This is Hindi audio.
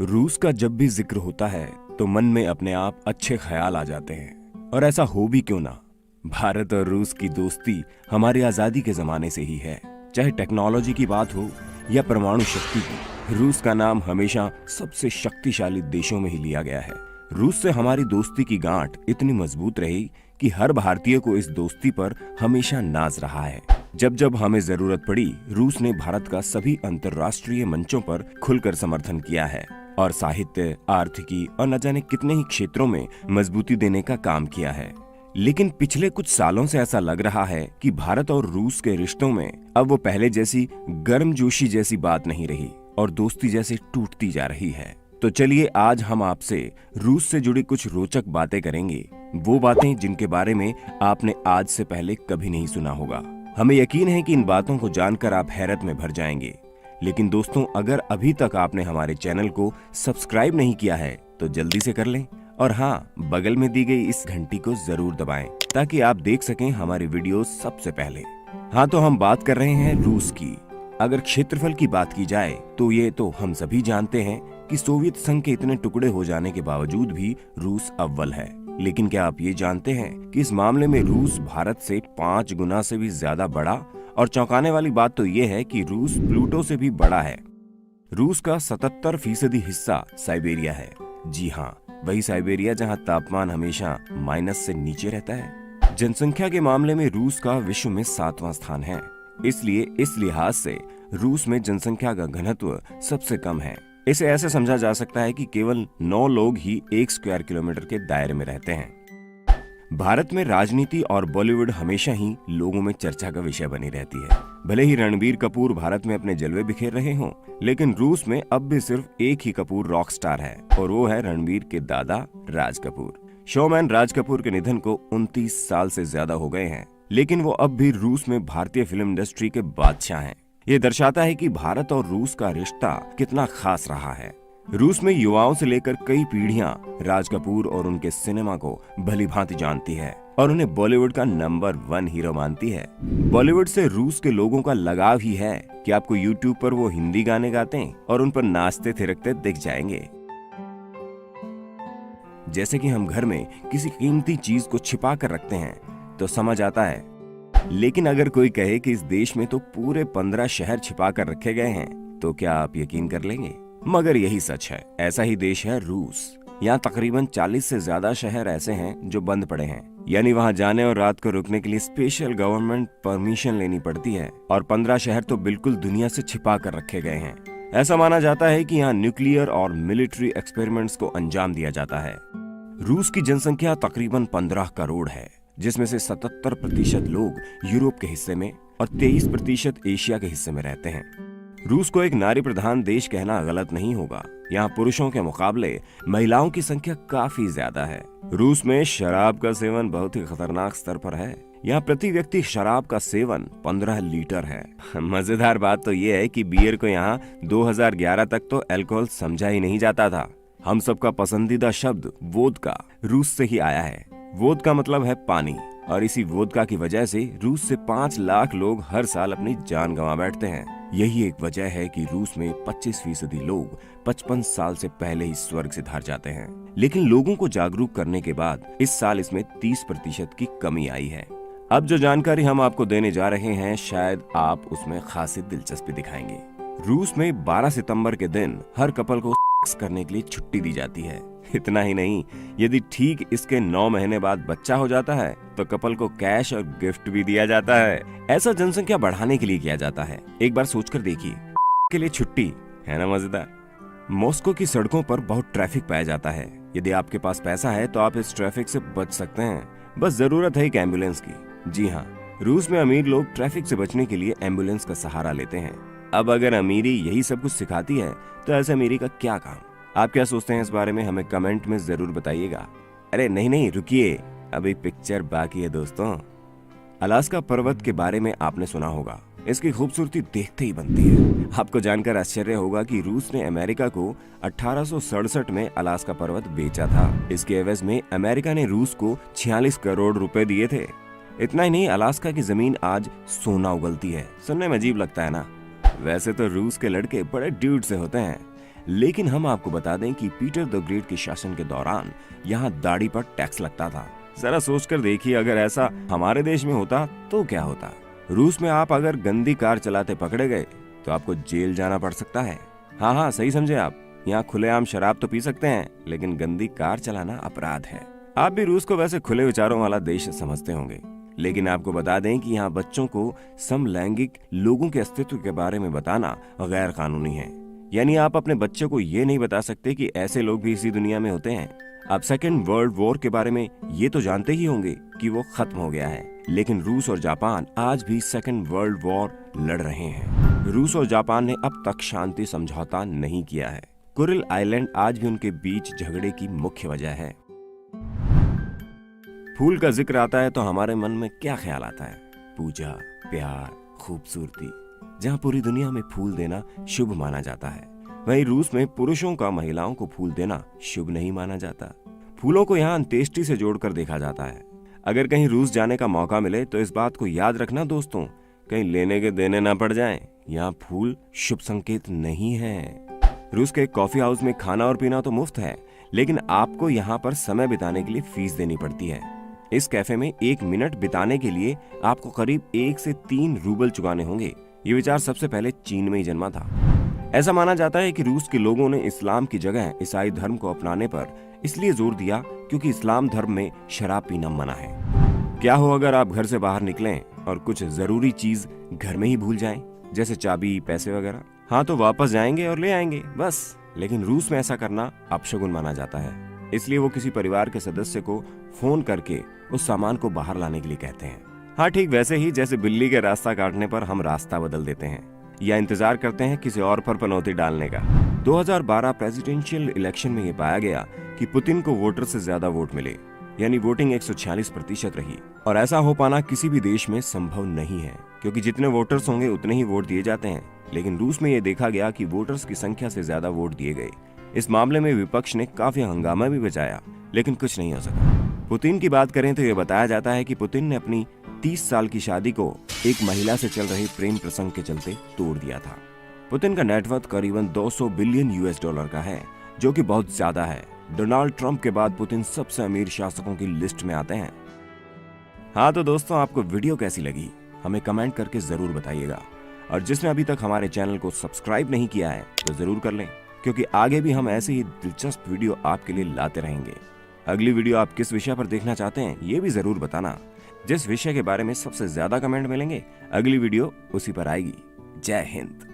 रूस का जब भी जिक्र होता है तो मन में अपने आप अच्छे ख्याल आ जाते हैं। और ऐसा हो भी क्यों ना। भारत और रूस की दोस्ती हमारी आजादी के जमाने से ही है। चाहे टेक्नोलॉजी की बात हो या परमाणु शक्ति की, रूस का नाम हमेशा सबसे शक्तिशाली देशों में ही लिया गया है। रूस से हमारी दोस्ती की गांठ इतनी मजबूत रही कि हर भारतीय को इस दोस्ती पर हमेशा नाज रहा है। जब जब हमें जरूरत पड़ी, रूस ने भारत का सभी अंतर्राष्ट्रीय मंचों पर खुलकर समर्थन किया है और साहित्य, आर्थिकी और न जाने कितने ही क्षेत्रों में मजबूती देने का काम किया है। लेकिन पिछले कुछ सालों से ऐसा लग रहा है कि भारत और रूस के रिश्तों में अब वो पहले जैसी गर्मजोशी जैसी बात नहीं रही और दोस्ती जैसे टूटती जा रही है। तो चलिए आज हम आपसे रूस से जुड़ी कुछ रोचक बातें करेंगे, वो बातें जिनके बारे में आपने आज से पहले कभी नहीं सुना होगा। हमें यकीन है कि इन बातों को जानकर आप हैरत में भर जाएंगे। लेकिन दोस्तों, अगर अभी तक आपने हमारे चैनल को सब्सक्राइब नहीं किया है तो जल्दी से कर लें और हाँ, बगल में दी गई इस घंटी को जरूर दबाएं ताकि आप देख सकें हमारी वीडियो सबसे पहले। हाँ, तो हम बात कर रहे हैं रूस की। अगर क्षेत्रफल की बात की जाए तो ये तो हम सभी जानते हैं कि सोवियत संघ के इतने टुकड़े हो जाने के बावजूद भी रूस अव्वल है। लेकिन क्या आप ये जानते हैं कि इस मामले में रूस भारत से 5 गुना से भी ज्यादा बड़ा, और चौंकाने वाली बात तो ये है कि रूस प्लूटो से भी बड़ा है। रूस का 77% हिस्सा साइबेरिया है। जी हाँ, वही साइबेरिया जहाँ तापमान हमेशा माइनस से नीचे रहता है। जनसंख्या के मामले में रूस का विश्व में 7वां स्थान है। इसलिए इस लिहाज से रूस में जनसंख्या का घनत्व सबसे कम है। इसे ऐसे समझा जा सकता है कि केवल 9 लोग ही 1 स्क्वायर किलोमीटर के दायरे में रहते हैं। भारत में राजनीति और बॉलीवुड हमेशा ही लोगों में चर्चा का विषय बनी रहती है। भले ही रणबीर कपूर भारत में अपने जलवे बिखेर रहे हों, लेकिन रूस में अब भी सिर्फ एक ही कपूर रॉक स्टार है और वो है रणबीर के दादा राज कपूर। शोमैन राज कपूर के निधन को 29 साल से ज्यादा हो गए हैं, लेकिन वो अब भी रूस में भारतीय फिल्म इंडस्ट्री के बादशाह हैं। ये दर्शाता है कि भारत और रूस का रिश्ता कितना खास रहा है। रूस में युवाओं से लेकर कई पीढ़ियां राज कपूर और उनके सिनेमा को भलीभांति जानती है और उन्हें बॉलीवुड का नंबर 1 हीरो मानती है। बॉलीवुड से रूस के लोगों का लगाव ही है कि आपको यूट्यूब पर वो हिंदी गाने गाते और उन पर नाचते थिरकते दिख जाएंगे। जैसे कि हम घर में किसी कीमती चीज को छिपा कर रखते हैं तो समझ आता है, लेकिन अगर कोई कहे कि इस देश में तो पूरे 15 शहर छिपा कर रखे गए हैं तो क्या आप यकीन कर लेंगे? मगर यही सच है। ऐसा ही देश है रूस। यहाँ तकरीबन 40 से ज्यादा शहर ऐसे हैं जो बंद पड़े हैं, यानी वहाँ जाने और रात को रुकने के लिए स्पेशल गवर्नमेंट परमिशन लेनी पड़ती है। और 15 शहर तो बिल्कुल दुनिया से छिपा कर रखे गए हैं। ऐसा माना जाता है कि यहाँ न्यूक्लियर और मिलिट्री एक्सपेरिमेंट्स को अंजाम दिया जाता है। रूस की जनसंख्या तकरीबन 15 करोड़ है, जिसमें से 77% लोग यूरोप के हिस्से में और 23% एशिया के हिस्से में रहते हैं। रूस को एक नारी प्रधान देश कहना गलत नहीं होगा। यहाँ पुरुषों के मुकाबले महिलाओं की संख्या काफी ज्यादा है। रूस में शराब का सेवन बहुत ही खतरनाक स्तर पर है। यहाँ प्रति व्यक्ति शराब का सेवन 15 लीटर है। मजेदार बात तो ये है कि बियर को यहाँ 2011 तक तो अल्कोहल समझा ही नहीं जाता था। हम सबका पसंदीदा शब्द वोदका रूस से ही आया है। वोदका मतलब है पानी, और इसी वोदका की वजह से रूस से 5 लाख लोग हर साल अपनी जान गंवा बैठते हैं। यही एक वजह है कि रूस में 25% लोग 55 साल से पहले ही स्वर्ग से धार जाते हैं। लेकिन लोगों को जागरूक करने के बाद इस साल इसमें 30% की कमी आई है। अब जो जानकारी हम आपको देने जा रहे हैं, शायद आप उसमें खासी दिलचस्पी दिखाएंगे। रूस में 12 सितंबर के दिन हर कपल को करने के लिए छुट्टी दी जाती है। इतना ही नहीं, यदि ठीक इसके 9 महीने बाद बच्चा हो जाता है तो कपल को कैश और गिफ्ट भी दिया जाता है। ऐसा जनसंख्या बढ़ाने के लिए किया जाता है। एक बार सोचकर देखिए, के लिए छुट्टी है ना मजेदार। मॉस्को की सड़कों पर बहुत ट्रैफिक पाया जाता है। यदि आपके पास पैसा है तो आप इस ट्रैफिक से बच सकते हैं। बस जरूरत है एक एम्बुलेंस की। जी हाँ, रूस में अमीर लोग ट्रैफिक से बचने के लिए एम्बुलेंस का सहारा लेते हैं। अब अगर अमीरी यही सब कुछ सिखाती है तो ऐसे अमीरी का क्या काम? आप क्या सोचते हैं इस बारे में हमें कमेंट में जरूर बताइएगा। अरे नहीं, रुकिए, अभी पिक्चर बाकी है दोस्तों। अलास्का पर्वत के बारे में आपने सुना होगा। इसकी खूबसूरती देखते ही बनती है। आपको जानकर आश्चर्य होगा कि रूस ने अमेरिका को 1867 में अलास्का पर्वत बेचा था। इसके एवज में अमेरिका ने रूस को 46 करोड़ रुपए दिए थे। इतना ही नहीं, अलास्का की जमीन आज सोना उगलती है। सुनने में अजीब लगता है ना? वैसे तो रूस के लड़के बड़े ड्यूड से होते हैं, लेकिन हम आपको बता दें कि पीटर द ग्रेट के शासन के दौरान यहाँ दाढ़ी पर टैक्स लगता था। जरा सोचकर देखिए, अगर ऐसा हमारे देश में होता तो क्या होता। रूस में आप अगर गंदी कार चलाते पकड़े गए तो आपको जेल जाना पड़ सकता है। हाँ, सही समझे आप। यहाँ खुलेआम शराब तो पी सकते हैं, लेकिन गंदी कार चलाना अपराध है। आप भी रूस को वैसे खुले विचारों वाला देश समझते होंगे, लेकिन आपको बता दें कि यहाँ बच्चों को समलैंगिक लोगों के अस्तित्व के बारे में बताना गैर कानूनी है। यानी आप अपने बच्चे को ये नहीं बता सकते कि ऐसे लोग भी इसी दुनिया में होते हैं। आप सेकेंड वर्ल्ड वॉर के बारे में ये तो जानते ही होंगे कि वो खत्म हो गया है, लेकिन रूस और जापान आज भी सेकेंड वर्ल्ड वॉर लड़ रहे हैं। रूस और जापान ने अब तक शांति समझौता नहीं किया है। कुरिल आइलैंड आज भी उनके बीच झगड़े की मुख्य वजह है। फूल का जिक्र आता है तो हमारे मन में क्या ख्याल आता है? पूजा, प्यार, खूबसूरती। जहाँ पूरी दुनिया में फूल देना शुभ माना जाता है, वहीं रूस में पुरुषों का महिलाओं को फूल देना शुभ नहीं माना जाता। फूलों को यहाँ अंत्येष्टि से जोड़कर देखा जाता है। अगर कहीं रूस जाने का मौका मिले तो इस बात को याद रखना दोस्तों, कहीं लेने के देने ना पड़ जाएं। यहाँ फूल शुभ संकेत नहीं है। रूस के कॉफी हाउस में खाना और पीना तो मुफ्त है, लेकिन आपको यहाँ पर समय बिताने के लिए फीस देनी पड़ती है। इस कैफे में 1 मिनट बिताने के लिए आपको करीब 1 से 3 रूबल चुकाने होंगे। ये विचार सबसे पहले चीन में ही जन्मा था। ऐसा माना जाता है कि रूस के लोगों ने इस्लाम की जगह ईसाई धर्म को अपनाने पर इसलिए जोर दिया क्योंकि इस्लाम धर्म में शराब पीना मना है। क्या हो अगर आप घर से बाहर निकलें और कुछ जरूरी चीज घर में ही भूल जाएं, जैसे चाबी, पैसे वगैरह? हाँ, तो वापस जाएंगे और ले आएंगे बस। लेकिन रूस में ऐसा करना अपशगुन माना जाता है, इसलिए वो किसी परिवार के सदस्य को फोन करके उस सामान को बाहर लाने के लिए कहते हैं। हाँ, ठीक वैसे ही जैसे बिल्ली के रास्ता काटने पर हम रास्ता बदल देते हैं या इंतजार करते हैं किसी और पर पनौती डालने का। 2012 प्रेसिडेंशियल इलेक्शन में ये पाया गया कि पुतिन को वोटर से ज्यादा वोट मिले, यानी वोटिंग 146% रही। और ऐसा हो पाना किसी भी देश में संभव नहीं है, क्योंकि जितने वोटर्स होंगे उतने ही वोट दिए जाते हैं। लेकिन रूस में ये देखा गया कि वोटर्स की संख्या से ज्यादा वोट दिए गए। इस मामले में विपक्ष ने काफी हंगामा भी बचाया, लेकिन कुछ नहीं हो सका। पुतिन की बात करें तो ये बताया जाता है कि पुतिन ने अपनी 30 साल की शादी को एक महिला से चल रहे प्रेम प्रसंग के चलते तोड़ दिया था। पुतिन का नेटवर्थ करीबन 200 बिलियन US डॉलर का है, जो कि बहुत ज्यादा है। डोनाल्ड ट्रंप के बाद पुतिन सबसे अमीर शासकों की लिस्ट में आते हैं। हाँ, तो दोस्तों, आपको वीडियो कैसी लगी हमें कमेंट करके जरूर बताइएगा। और जिसने अभी तक हमारे चैनल को सब्सक्राइब नहीं किया है तो जरूर कर लें, क्योंकि आगे भी हम ऐसे ही दिलचस्प वीडियो आपके लिए लाते रहेंगे। अगली वीडियो आप किस विषय पर देखना चाहते हैं ये भी जरूर बताना। जिस विषय के बारे में सबसे ज्यादा कमेंट मिलेंगे, अगली वीडियो उसी पर आएगी। जय हिंद।